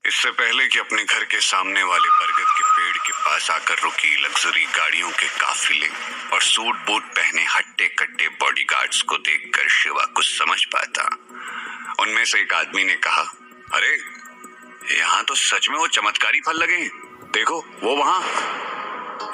इससे पहले कि अपने घर के सामने वाले बरगद के पेड़ के पास आकर रुकी लग्जरी गाड़ियों के काफिले और सूट बूट पहने हट्टे कट्टे बॉडीगार्ड्स को देखकर शिवा कुछ समझ पाता। उनमें से एक आदमी ने कहा, अरे यहाँ तो सच में वो चमत्कारी फल लगे हैं, देखो वो वहां।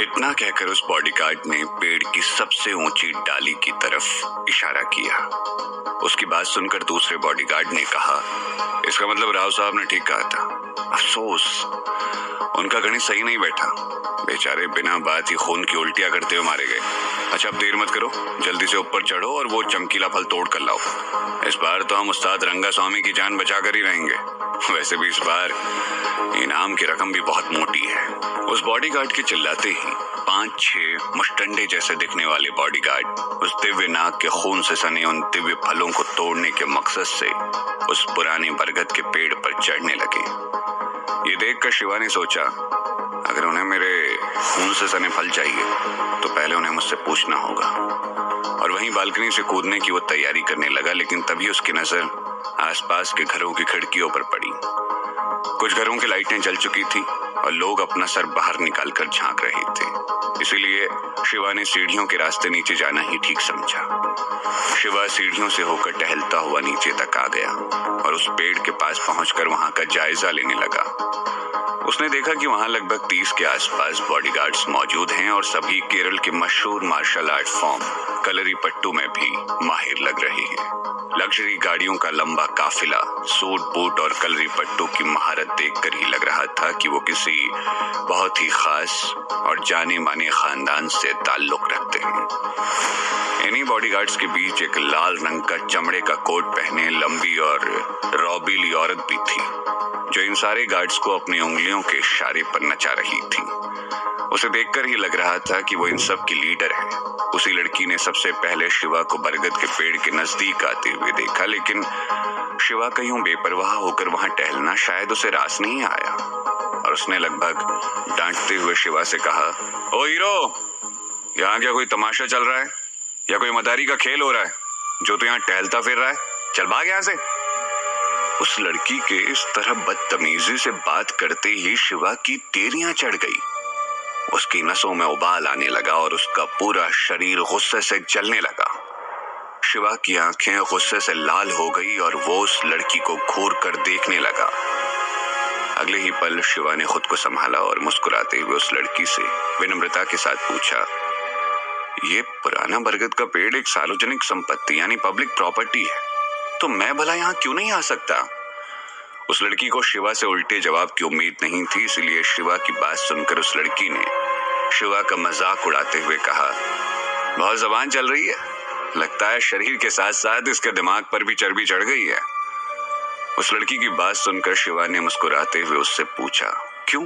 इतना कहकर उस बॉडीगार्ड ने पेड़ की सबसे ऊंची डाली की तरफ इशारा किया। उसकी बात सुनकर दूसरे बॉडीगार्ड ने कहा, इसका मतलब राव साहब ने ठीक कहा था। अफसोस उनका गणित सही नहीं बैठा, बेचारे बिना बात ही खून की उल्टियां करते हुए मारे गए। अच्छा अब देर मत करो, जल्दी से ऊपर चढ़ो और वो चमकीला फल तोड़ कर लाओ। इस बार तो हम उस्ताद रंगा स्वामी की जान बचा कर ही रहेंगे। वैसे भी इस बार इनाम की रकम भी बहुत मोटी है। उस बॉडीगार्ड के चिल्लाते ही 5-6 मुष्टंडे जैसे दिखने वाले बॉडीगार्ड उस दिव्य नाग के खून से सने उन दिव्य फलों को तोड़ने के मकसद से उस पुराने बरगद के पेड़ पर चढ़ने लगे। ये देखकर शिवा ने सोचा, अगर उन्हें मेरे खून से सने फल चाहिए तो पहले उन्हें मुझसे पूछना होगा। और वहीं बालकनी से कूदने की वो तैयारी करने लगा, लेकिन तभी उसकी नजर आसपास के घरों की खिड़कियों पर पड़ी। कुछ घरों की लाइटें जल चुकी थी और लोग अपना सर बाहर निकालकर झांक रहे थे। इसीलिए शिवा ने सीढ़ियों के रास्ते नीचे जाना ही ठीक समझा। शिवा सीढ़ियों से होकर टहलता हुआ नीचे तक आ गया और उस पेड़ के पास पहुंचकर वहां का जायजा लेने लगा। उसने देखा कि वहां लगभग 30 के आसपास बॉडीगार्ड्स मौजूद हैं और सभी केरल के मशहूर मार्शल आर्ट फॉर्म कलरीपट्टू में भी माहिर लग रहे हैं। लग्जरी गाड़ियों का लंबा काफिला सूट बूट और कलरीपट्टू की महारत देखकर ही लग रहा था कि वो किसी बहुत ही खास और जाने माने खानदान से ताल्लुक रखते हैं। इन्हीं बॉडीगार्ड्स के बीच एक लाल रंग का चमड़े का कोट पहने लंबी और रौबीली औरत भी थी, जो इन सारे गार्ड्स को अपनी उंगलियों के इशारे पर नचा रही थी। उसे देखकर ही लग रहा था कि वो इन सब की लीडर है। उसी लड़की ने सबसे पहले शिवा को बरगद के पेड़ के नजदीक आते हुए देखा, लेकिन शिवा का यूं बेपरवाह होकर वहां टहलना शायद उसे रास नहीं आया और उसने लगभग डांटते हुए शिवा से कहा, ओ हीरो, यहाँ क्या कोई तमाशा चल रहा है या कोई मदारी का खेल हो रहा है जो तू यहाँ टहलता फिर रहा है? चल भाग यहाँ से। उस लड़की के इस तरह बदतमीजी से बात करते ही शिवा की टेरियां चढ़ गई। उसकी नसों में उबाल आने लगा और उसका पूरा शरीर गुस्से से जलने लगा। शिवा की आंखें गुस्से से लाल हो गई और वो उस लड़की को घूर कर देखने लगा। अगले ही पल शिवा ने खुद को संभाला और मुस्कुराते हुए उस लड़की से विनम्रता के साथ पूछा, ये पुराना बरगद का पेड़ एक सार्वजनिक संपत्ति यानी पब्लिक प्रॉपर्टी है, तो मैं भला यहाँ क्यों नहीं आ सकता? उस लड़की को शिवा से उल्टे जवाब की उम्मीद नहीं थी, इसलिए शिवा की बात सुनकर उस लड़की ने शिवा का मजाक उड़ाते हुए कहा, बहुत जबान चल रही है, लगता है शरीर के साथ साथ इसके दिमाग पर भी चर्बी चढ़ गई है। उस लड़की की बात सुनकर शिवा ने मुस्कुराते हुए उससे पूछा, क्यों,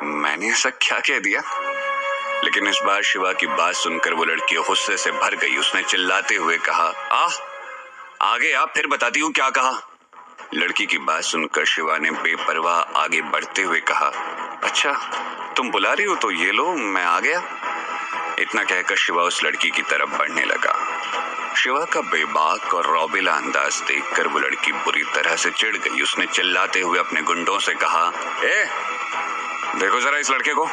मैंने ऐसा क्या कह दिया? लेकिन इस बार शिवा की बात सुनकर वो लड़की गुस्से से भर गई। उसने चिल्लाते हुए कहा, आगे आप फिर बताती हूँ क्या कहा। लड़की की बात सुनकर शिवा ने बेपरवाह आगे बढ़ते हुए कहा, अच्छा तुम बुला रही हो तो ये लो, मैं आ गया। इतना कहकर शिवा उस लड़की की तरफ बढ़ने लगा। शिवा का बेबाक और रौबीला अंदाज देखकर वो लड़की बुरी तरह से चिढ़ गई। उसने चिल्लाते हुए अपने गुंडों से कहा, देखो जरा इस लड़के को।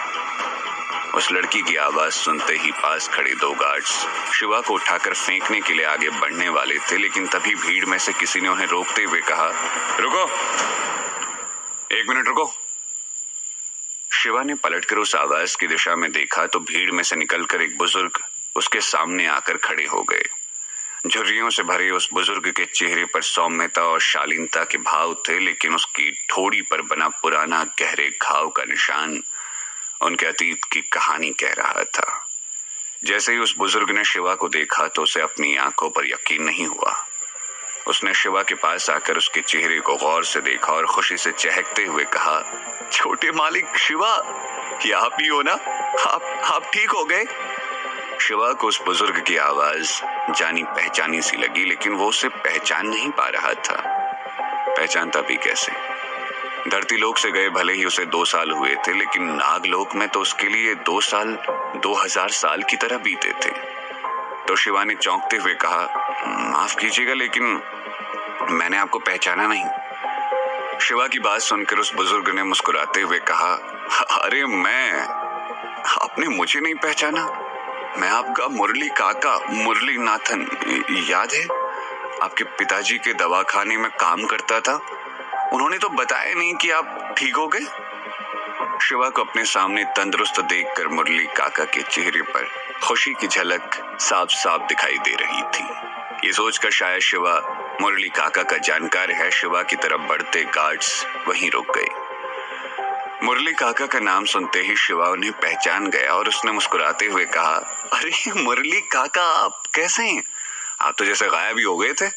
उस लड़की की आवाज सुनते ही पास खड़े 2 गार्ड्स शिवा को उठाकर फेंकने के लिए आगे बढ़ने वाले थे, लेकिन तभी भीड़ में से किसी ने उन्हें रोकते हुए कहा, रुको, 1 मिनट रुको। शिवा ने पलटकर उस आवाज की दिशा में देखा तो भीड़ में से निकलकर एक बुजुर्ग उसके सामने आकर खड़े हो गए। झुर्रियों से भरे उस बुजुर्ग के चेहरे पर सौम्यता और शालीनता के भाव थे, लेकिन उसकी ठोड़ी पर बना पुराना गहरे घाव का निशान उनके अतीत की कहानी कह रहा था। जैसे ही उस बुजुर्ग ने शिवा को देखा तो उसे अपनी आंखों पर यकीन नहीं हुआ। उसने शिवा के पास आकर उसके चेहरे को गौर से देखा और खुशी से चहकते हुए कहा, छोटे मालिक शिवा, ये आप ही हो ना? आप ठीक हो गए? शिवा को उस बुजुर्ग की आवाज जानी पहचानी सी लगी, लेकिन वो उसे पहचान नहीं पा रहा था। पहचानता भी कैसे? धरती लोक से गए भले ही उसे 2 साल हुए थे, लेकिन नागलोक में तो उसके लिए 2 साल 2000 साल की तरह बीते थे। तो शिवा ने चौंकते हुए कहा, माफ कीजिएगा लेकिन मैंने आपको पहचाना नहीं। शिवा की बात सुनकर उस बुजुर्ग ने मुस्कुराते हुए कहा, अरे आपने मुझे नहीं पहचाना? मैं आपका मुरली काका, मुरली नाथन, याद है? आपके पिताजी के दवाखाने में काम करता था। उन्होंने तो बताया नहीं कि आप ठीक हो गए। शिवा को अपने सामने तंदुरुस्त देखकर मुरली काका के चेहरे पर खुशी की झलक साफ साफ दिखाई दे रही थी। ये सोचकर शायद शिवा मुरली काका का जानकार है, शिवा की तरफ बढ़ते गार्ड्स वहीं रुक गए। मुरली काका का नाम सुनते ही शिवा उन्हें पहचान गया और उसने मुस्कुराते हुए कहा, अरे मुरली काका, आप कैसे हैं? आप तो जैसे गायब ही हो गए थे।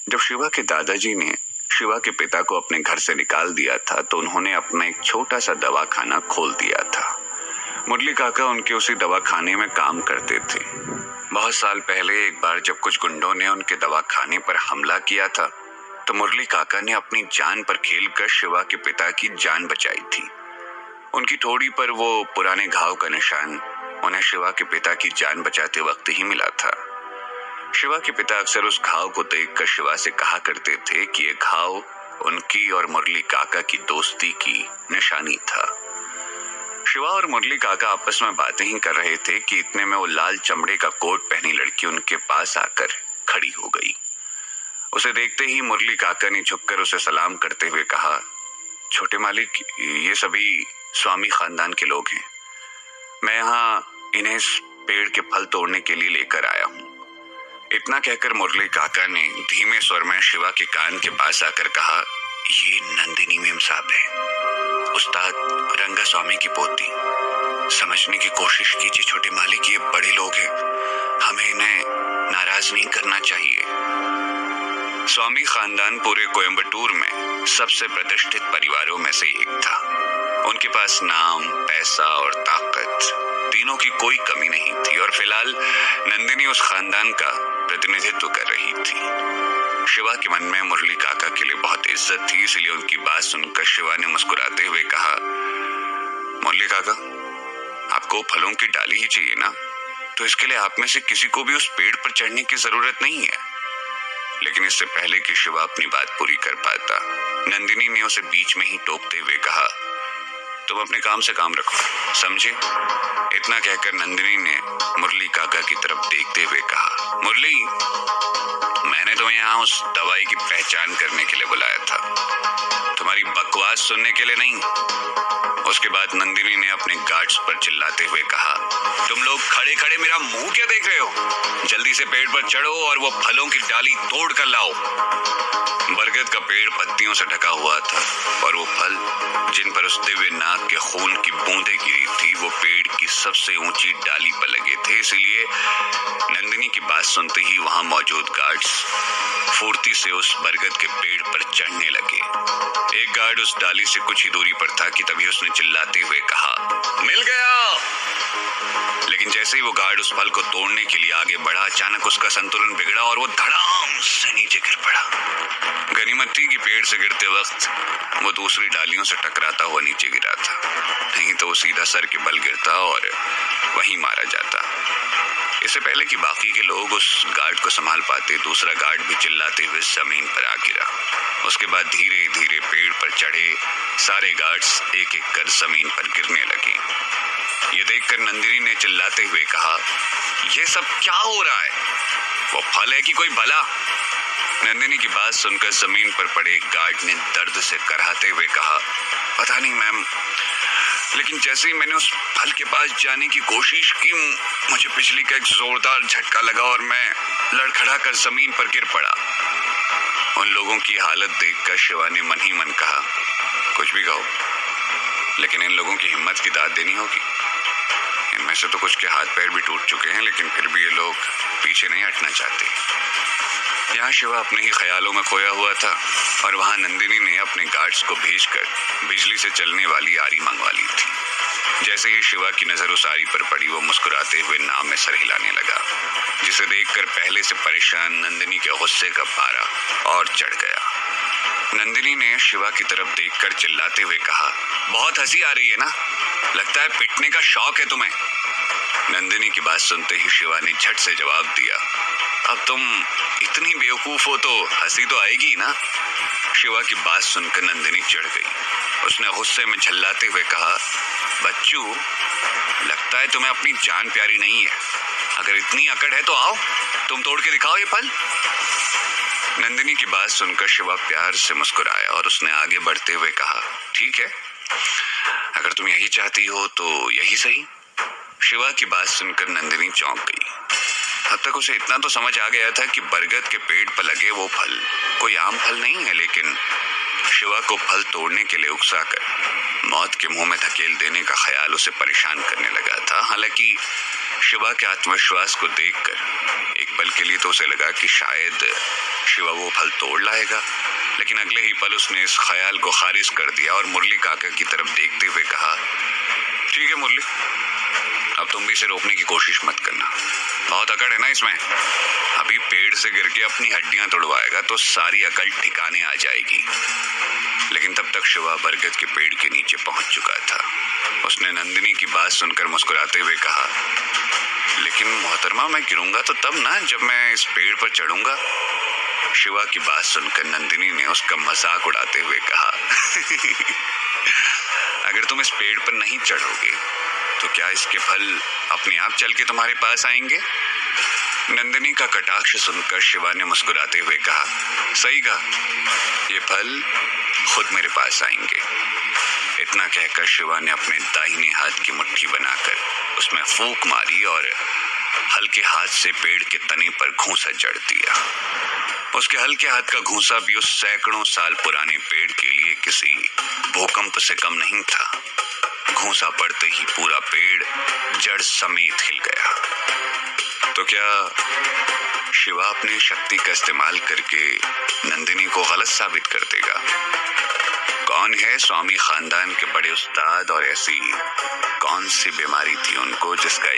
जब शिवा के दादाजी ने शिवा के पिता को अपने घर से निकाल दिया था तो उन्होंने अपना एक छोटा सा दवाखाना खोल दिया था। मुरली काका उनके उसी दवाखाने में काम करते थे। बहुत साल पहले एक बार जब कुछ गुंडों ने उनके दवाखाने पर हमला किया था तो मुरली काका ने अपनी जान पर खेलकर शिवा के पिता की जान बचाई थी। उनकी ठोड़ी पर वो पुराने घाव का निशान उन्हें शिवा के पिता की जान बचाते वक्त ही मिला था। शिवा के पिता अक्सर उस घाव को देखकर शिवा से कहा करते थे कि ये घाव उनकी और मुरली काका की दोस्ती की निशानी था। शिवा और मुरली काका आपस में बातें ही कर रहे थे कि इतने में वो लाल चमड़े का कोट पहनी लड़की उनके पास आकर खड़ी हो गई। उसे देखते ही मुरली काका ने झुककर उसे सलाम करते हुए कहा, छोटे मालिक, ये सभी स्वामी खानदान के लोग हैं। मैं यहाँ इन्हें इस पेड़ के फल तोड़ने के लिए लेकर आया हूँ। इतना कहकर मुरली काका ने धीमे स्वर में शिवा के कान के पास आकर कहा, ये नंदिनी मेम साहब है, उस्ताद रंगा स्वामी की पोती। समझने की कोशिश कीजिए छोटे मालिक, ये बड़े लोग हैं, हमें इन्हें नाराज नहीं करना चाहिए। स्वामी खानदान पूरे कोयम्बटूर में सबसे प्रतिष्ठित परिवारों में से एक था। उनके पास नाम, पैसा और ताकत तीनों की कोई कमी नहीं थी और फिलहाल नंदिनी उस खानदान का प्रतिनिधित्व कर रही थी। शिवा के मन में मुरली काका के लिए बहुत इज्जत थी, इसलिए उनकी बात सुनकर शिवा ने मुस्कुराते हुए कहा, मुरली काका, आपको फलों की डाली ही चाहिए ना, तो इसके लिए आप में से किसी को भी उस पेड़ पर चढ़ने की जरूरत नहीं है। लेकिन इससे पहले कि शिवा अपनी बात पूरी कर पाता, नंदिनी ने उसे बीच में ही टोकते हुए कहा, तुम अपने काम से काम रखो, समझे? इतना कहकर नंदिनी ने मुरली काका की तरफ देखते हुए कहा, मुरली, मैंने तुम्हें यहाँ उस दवाई की पहचान करने के लिए बुलाया था, तुम्हारी बकवास सुनने के लिए नहीं। उसके बाद नंदिनी ने अपने गार्ड्स पर चिल्लाते हुए कहा, तुम लोग खड़े खड़े मेरा मुंह क्या देख रहे हो? जल्दी से पेड़ पर चढ़ो और वो फलों की डाली तोड़ कर लाओ। बरगद का पेड़ पत्तियों से ढका हुआ था और वो फल जिन पर उस दिव्य नाग के खून की बूंदें गिरी थी वो पेड़ की सबसे ऊंची डाली पर लगे थे। इसलिए नंदिनी की बात सुनते ही वहां मौजूद गार्ड्स फुर्ती से उस बरगद के पेड़ पर चढ़ने लगे। एक गार्ड उस डाली से कुछ ही दूरी पर था कि तभी उसने चिल्लाते हुए कहा, मिल गया। लेकिन जैसे ही वो गार्ड उस फल को तोड़ने के लिए आगे बढ़ा, अचानक उसका संतुलन बिगड़ा और वो धड़ाम से नीचे गिर पड़ा। गनीमत थी कि पेड़ से गिरते वक्त वो दूसरी डालियों से टकराता हुआ नीचे गिरा था, नहीं तो वो सीधा सर के बल गिरता और वहीं मारा जाता। इससे पहले कि बाकी के लोग उस गार्ड को संभाल पाते, दूसरा गार्ड भी चिल्लाते हुए जमीन पर आ गिरा। उसके बाद धीरे धीरे पेड़ पर चढ़े सारे गार्ड्स एक एक कर जमीन पर गिरने लगे। ये देखकर नंदिनी ने चिल्लाते हुए कहा, ये सब क्या हो रहा है? वो फल है कि कोई भला? नंदिनी की बात सुनकर जमीन पर पड़े एक गार्ड ने दर्द से कराहते हुए कहा, पता नहीं मैम, लेकिन जैसे ही मैंने उस फल के पास जाने की कोशिश की, मुझे बिजली का एक जोरदार झटका लगा और मैं लड़खड़ा कर जमीन पर गिर पड़ा। उन लोगों की हालत देखकर शिवा ने मन ही मन कहा, कुछ भी कहो, लेकिन इन लोगों की हिम्मत की दाद देनी होगी। इनमें से तो कुछ के हाथ पैर भी टूट चुके हैं, लेकिन फिर भी ये लोग पीछे नहीं हटना चाहते। यहाँ शिवा अपने ही ख्यालों में खोया हुआ था और वहाँ नंदिनी ने अपने गार्ड्स को भेजकर बिजली से चलने वाली आरी मंगवा ली थी। जैसे ही शिवा की नजर उस आरी पर पड़ी, वो मुस्कुराते हुए नाव में सर हिलाने लगा, जिसे देखकर पहले से परेशान नंदिनी के गुस्से का पारा और चढ़ गया। नंदिनी ने शिवा की तरफ देखकर चिल्लाते हुए कहा, बहुत हंसी आ रही है ना? लगता है पिटने का शौक है तुम्हें। नंदिनी की बात सुनते ही शिवा ने झट से जवाब दिया, अब तुम इतनी बेवकूफ हो तो हंसी तो आएगी ना। शिवा की बात सुनकर नंदिनी चिढ़ गई। उसने गुस्से में झल्लाते हुए कहा, बच्चू, लगता है तुम्हें अपनी जान प्यारी नहीं है। अगर इतनी अकड़ है तो आओ, तुम तोड़ के दिखाओ ये फल। नंदिनी की बात सुनकर शिवा प्यार से मुस्कुराया और उसने आगे बढ़ते हुए कहा, ठीक है, अगर तुम यही चाहती हो तो यही सही। शिवा की बात सुनकर नंदिनी चौंक गई। अब तक उसे इतना तो समझ आ गया था कि बरगद के पेड़ पर लगे वो फल कोई आम फल नहीं है, लेकिन शिवा को फल तोड़ने के लिए उकसाकर मौत के मुंह में धकेल देने का ख्याल उसे परेशान करने लगा था। हालांकि शिवा के आत्मविश्वास को देखकर एक पल के लिए तो उसे लगा कि शायद शिवा वो फल तोड़ लाएगा, लेकिन अगले ही पल उसने इस ख्याल को खारिज कर दिया और मुरली काका की तरफ देखते हुए कहा, ठीक है मुरली, अब तुम भी इसे रोकने की कोशिश मत करना। बहुत अकड़ है ना इसमें। अभी पेड़ से गिर के अपनी हड्डियां तोड़वाएगा तो सारी अकड़ ठिकाने आ जाएगी। लेकिन तब तक शिवा बरगद के पेड़ के नीचे पहुंच चुका था। उसने नंदिनी की बात सुनकर मुस्कुराते हुए कहा, लेकिन मोहतरमा, मैं गिरूंगा तो तब ना जब मैं इस पेड़ पर चढ़ूंगा। शिवा की बात सुनकर नंदिनी ने उसका मजाक उड़ाते हुए कहा, अगर तुम इस पेड़ पर नहीं चढ़ोगे तो क्या इसके फल अपने आप चल के तुम्हारे पास आएंगे? नंदिनी का कटाक्ष सुनकर शिवा ने मुस्कुराते हुए कहा, सही कहा, ये फल खुद मेरे पास आएंगे। इतना कहकर शिवा ने अपने दाहिने हाथ की मुट्ठी बनाकर उसमें फूंक मारी और हल्के हाथ से पेड़ के तने पर घूंसा जड़ दिया। उसके हल्के हाथ का घूंसा भी उस सैकड़ों साल पुराने पेड़ के लिए किसी भूकंप से कम नहीं था। घूंसा पड़ते ही पूरा पेड़ जड़ समेत हिल गया। तो क्या शिवा अपनी शक्ति का इस्तेमाल करके नंदिनी को गलत साबित कर देगा? कौन है स्वामी खानदान के बड़े उस्ताद और ऐसी कौन सी बीमारी थी उनको जिसका